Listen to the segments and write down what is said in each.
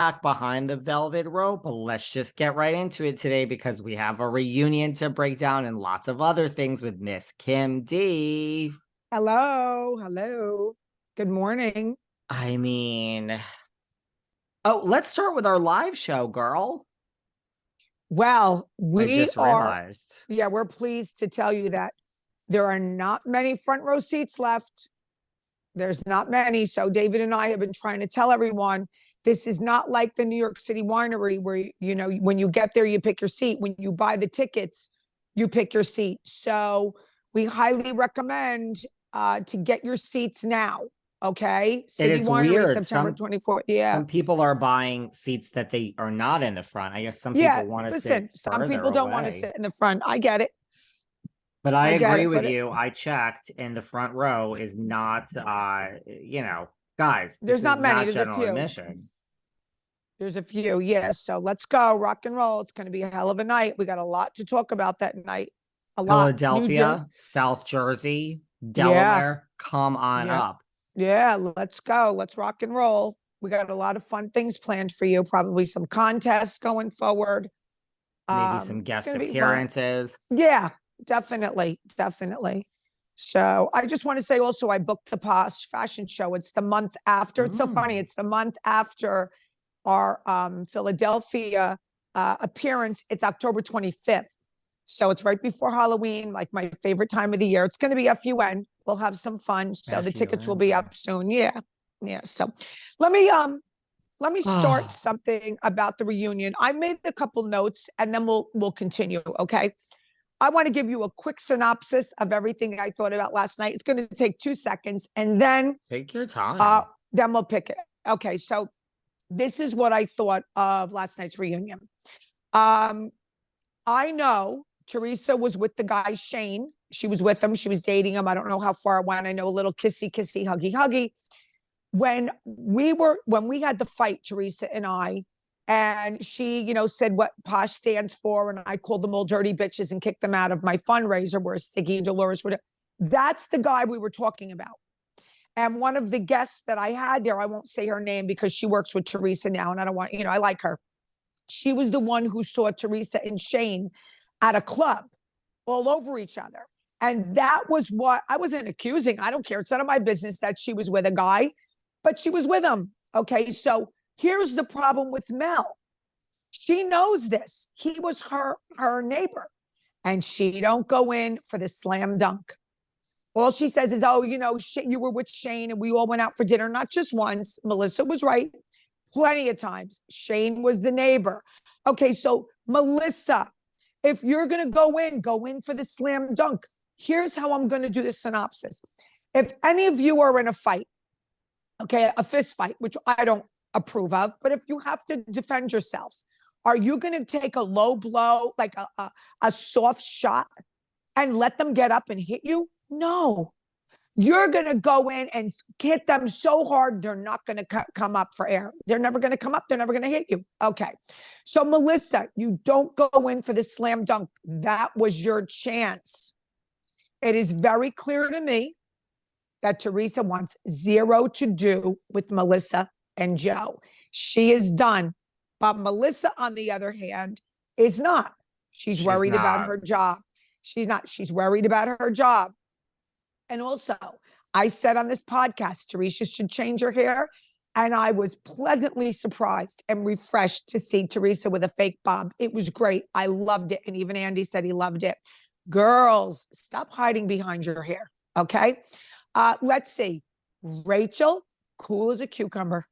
back behind the velvet rope. Let's just get right into it today because we have a reunion to break down and lots of other things with Miss Kim D. Hello. Good morning. I mean, let's start with our live show, girl. Well, I just realized. we're pleased to tell you that there are not many front row seats left. There's not many. So David and I have been trying to tell everyone, this is not like the New York City winery where, when you get there, you pick your seat. When you buy the tickets, you pick your seat. So we highly recommend to get your seats now. Okay. City Winery, weird. September 24th. Yeah. Some people are buying seats that they are not in the front. I guess some people want to sit some people don't want to sit in the front. I get it. But I agree with you. I checked, and the front row is not, guys. There's not many. There's a few. Admission. There's a few, yes. So let's go, rock and roll. It's going to be a hell of a night. We got a lot to talk about that night. A lot. Philadelphia, South Jersey, Delaware. Yeah. Come on up. Yeah, let's go. Let's rock and roll. We got a lot of fun things planned for you. Probably some contests going forward. Maybe some guest appearances. Yeah. Definitely. So I just want to say also, I booked the Posh fashion show. It's the month after. It's so funny. It's the month after our Philadelphia appearance. It's October 25th. So it's right before Halloween, like my favorite time of the year. It's going to be FUN. We'll have some fun. So the tickets will be up soon. Yeah. So let me start something about the reunion. I made a couple notes and then we'll continue. Okay. I want to give you a quick synopsis of everything I thought about last night. It's going to take 2 seconds and then take your time. Then we'll pick it. Okay. So this is what I thought of last night's reunion. I know Teresa was with the guy, Shane. She was with him. She was dating him. I don't know how far it went. I know a little kissy, huggy. When we had the fight, Teresa and I, and she, said what Posh stands for. And I called them all dirty bitches and kicked them out of my fundraiser where Siggy and Dolores were. That's the guy we were talking about. And one of the guests that I had there, I won't say her name because she works with Teresa now. And I don't want, I like her. She was the one who saw Teresa and Shane at a club all over each other. And that was what I wasn't accusing. I don't care. It's none of my business that she was with a guy, but she was with him. Okay. So here's the problem with Mel. She knows this. He was her neighbor, and she don't go in for the slam dunk. All she says is, you were with Shane and we all went out for dinner. Not just once. Melissa was right. Plenty of times. Shane was the neighbor. Okay. So Melissa, if you're going to go in for the slam dunk. Here's how I'm going to do the synopsis. If any of you are in a fight, okay, a fist fight, which I don't approve of, but if you have to defend yourself, are you going to take a low blow, like a soft shot, and let them get up and hit you? No. You're going to go in and hit them so hard, they're not going to come up for air. They're never going to come up. They're never going to hit you. Okay. So Melissa, you don't go in for the slam dunk. That was your chance. It is very clear to me that Teresa wants zero to do with Melissa and Joe. She is done. But Melissa, on the other hand, is not. She's worried about her job. She's not. She's worried about her job. And also, I said on this podcast, Teresa should change her hair. And I was pleasantly surprised and refreshed to see Teresa with a fake bob. It was great. I loved it. And even Andy said he loved it. Girls, stop hiding behind your hair. Okay. Let's see. Rachel, cool as a cucumber.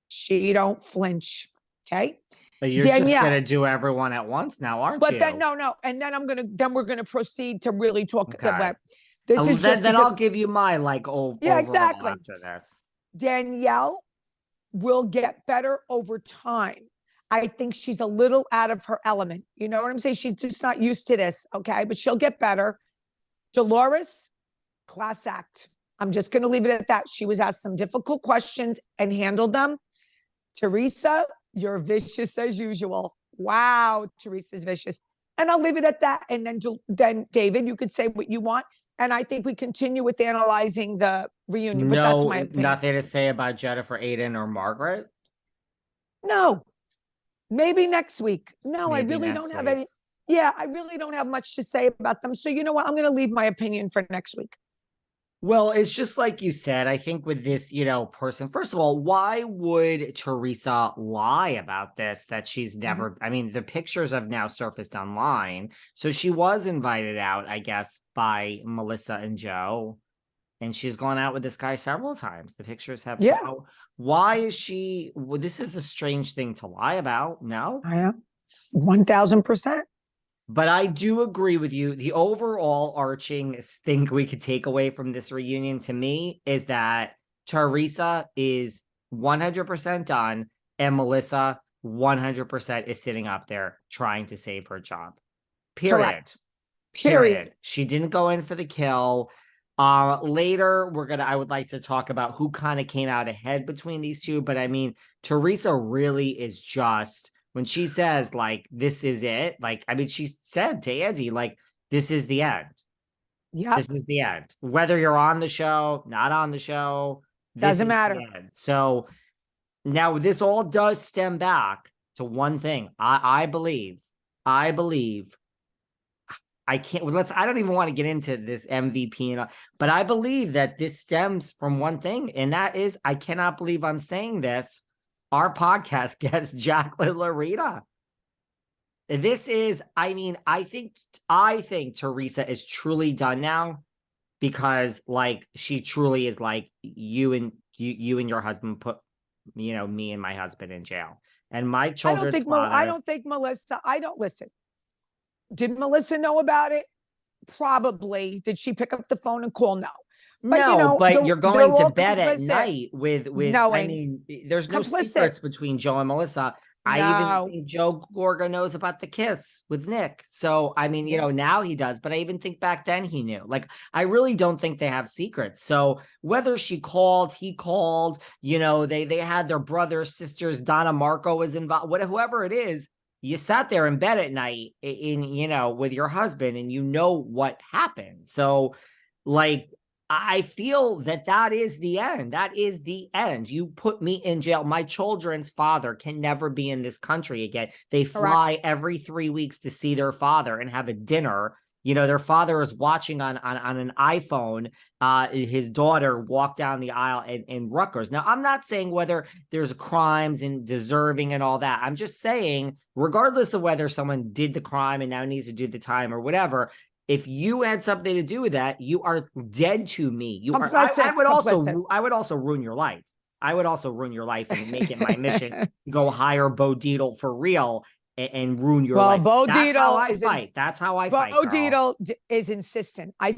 She don't flinch. Okay. But you're Danielle, just going to do everyone at once now, aren't you? But then, no. And then we're going to proceed to really talk about this. Then I'll give you my exactly. After this. Danielle will get better over time. I think she's a little out of her element. You know what I'm saying? She's just not used to this. Okay. But she'll get better. Dolores, class act. I'm just going to leave it at that. She was asked some difficult questions and handled them. Teresa, you're vicious as usual. Wow. Teresa's vicious. And I'll leave it at that. And then David, you could say what you want. And I think we continue with analyzing the reunion. But that's my opinion. Nothing to say about Jennifer, Aydin, or Margaret? No. Maybe next week. No, I Maybe really next don't have week. any. Yeah, I really don't have much to say about them. So you know what? I'm going to leave my opinion for next week. Well, it's just like you said. I think with this, person, first of all, why would Teresa lie about this? That she's never, I mean, the pictures have now surfaced online. So she was invited out, I guess, by Melissa and Joe. And she's gone out with this guy several times. The pictures have. Yeah. So why is she? Well, this is a strange thing to lie about. No, I am 1000%. but I do agree with you. The overall arching thing we could take away from this reunion to me is that Teresa is 100% done, and Melissa 100% is sitting up there trying to save her job. Period. Correct. Period. She didn't go in for the kill. Later, I would like to talk about who kind of came out ahead between these two. But I mean, Teresa really is just, when she says, like, this is it, like, I mean, she said to Andy, like, this is the end. Yeah. This is the end. Whether you're on the show, not on the show, Doesn't matter. So now this all does stem back to one thing. I believe I don't even want to get into this MVP, but I believe that this stems from one thing, and that is, I cannot believe I'm saying this, our podcast guest, Jacqueline Larita. This is, I mean, I think Teresa is truly done now, because like, she truly is like, you and your husband put, me and my husband in jail, and my children's I don't think Melissa, listen. Did Melissa know about it? Probably. Did she pick up the phone and call? No. But, but you're going to bed at night with knowing. I mean, there's no secrets between Joe and Melissa. I even think Joe Gorga knows about the kiss with Nick. So, I mean, now he does, but I even think back then he knew. Like, I really don't think they have secrets. So whether he called, they had their brothers, sisters, Donna Marco was involved, whoever it is, you sat there in bed at night with your husband, and what happened. So, like, I feel that is the end. That is the end. You put me in jail. My children's father can never be in this country again. They fly every 3 weeks to see their father and have a dinner. Their father is watching on an iPhone, his daughter walk down the aisle in Rutgers. Now, I'm not saying whether there's crimes and deserving and all that. I'm just saying, regardless of whether someone did the crime and now needs to do the time or whatever, if you had something to do with that, you are dead to me. I would also ruin your life. I would also ruin your life and make it my mission to go hire Bo Dietl for real and ruin your life. Bo That's Dietl how I fight. That's how I fight. Bo Dietl is insistent. I